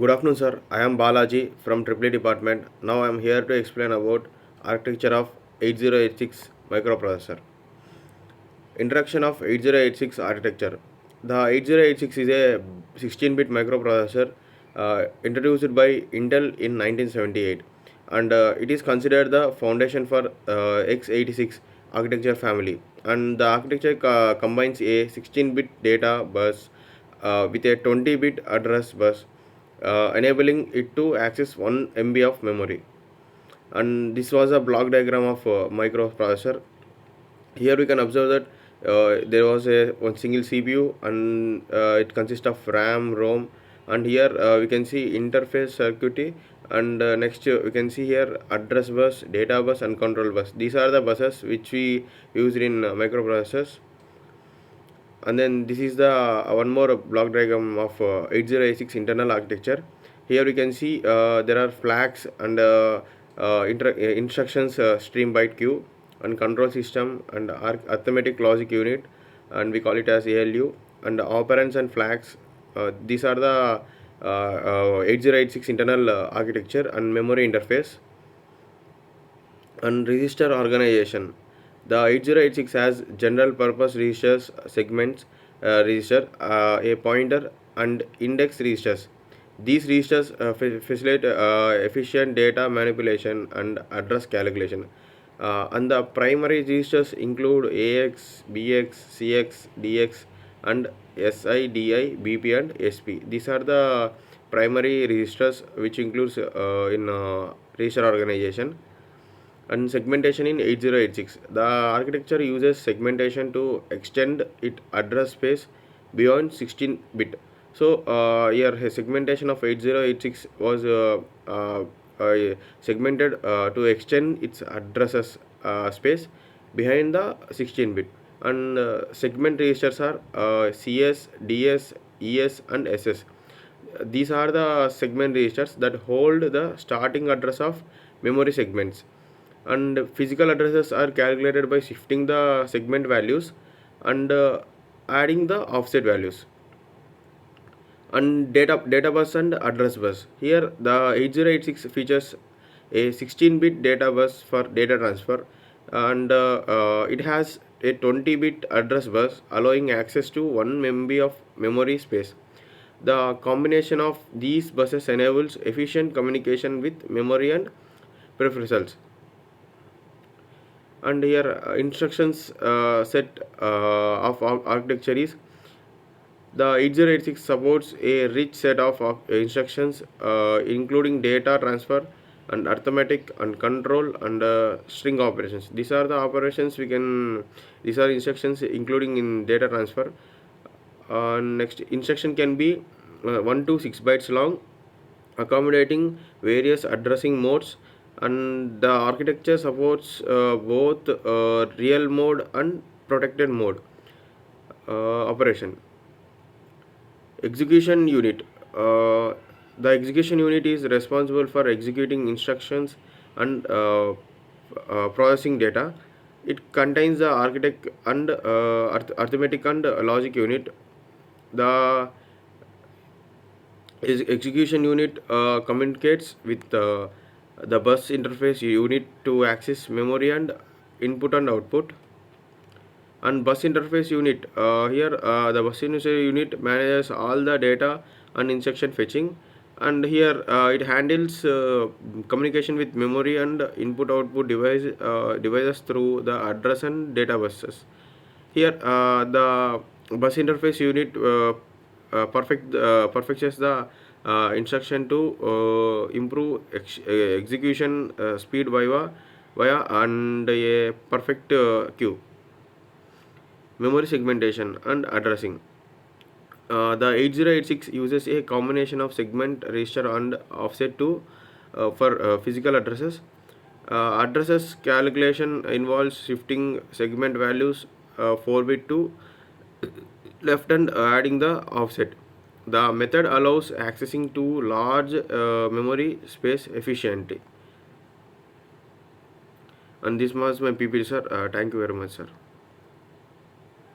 Good afternoon, sir. I am Balaji from Triple E department. Now I am here to explain about architecture of 8086 microprocessor. Introduction of 8086 architecture. The 8086 is a 16-bit microprocessor introduced by Intel in 1978, and it is considered the foundation for x86 architecture family. And the architecture combines a 16-bit data bus with a 20-bit address bus, enabling it to access 1 MB of memory. And this was a block diagram of microprocessor. Here we can observe that there was a one single CPU, and it consists of RAM, ROM, and here we can see interface circuitry, and next we can see here address bus, data bus, and control bus. These are the buses which we used in microprocessors. And then this is the one more block diagram of 8086 internal architecture. Here we can see there are flags and instructions stream byte queue and control system and arithmetic logic unit, and we call it as ALU, and operands and flags. These are the 8086 internal architecture and memory interface and register organization. The 8086 has general purpose registers, segments register, a pointer, and index registers. These registers facilitate efficient data manipulation and address calculation. And the primary registers include AX, BX, CX, DX, and SI, BP, and SP. These are the primary registers which includes in register organization. And segmentation in 8086. The architecture uses segmentation to extend its address space beyond 16 bit. So here segmentation of 8086 was segmented to extend its addresses space behind the 16 bit. And segment registers are CS, DS, ES, and SS. These are the segment registers that hold the starting address of memory segments, and physical addresses are calculated by shifting the segment values and adding the offset values. And data bus and address bus. Here the 8086 features a 16-bit data bus for data transfer, and it has a 20-bit address bus allowing access to 1 MB of memory space. The combination of these buses enables efficient communication with memory and peripherals. And here instructions set of architecture is the 8086 supports a rich set of instructions including data transfer and arithmetic and control and string operations. These are the operations we can, these are instructions including in data transfer. Next instruction can be 1 to 6 bytes long, accommodating various addressing modes, and the architecture supports both real mode and protected mode operation. Execution unit. The execution unit is responsible for executing instructions and processing data. It contains the architect and arithmetic and logic unit. The execution unit communicates with the bus interface unit to access memory and input and output. And bus interface unit, here the bus interface unit manages all the data and instruction fetching, and here it handles communication with memory and input output devices through the address and data buses. Here the bus interface unit perfects the instruction to improve execution speed via and a perfect queue. Memory segmentation and addressing. The 8086 uses a combination of segment, register, and offset to for physical addresses. Addresses calculation involves shifting segment values 4-bit to left and adding the offset. The method allows accessing to large memory space efficiently. And this was my PPT, sir. Thank you very much, sir.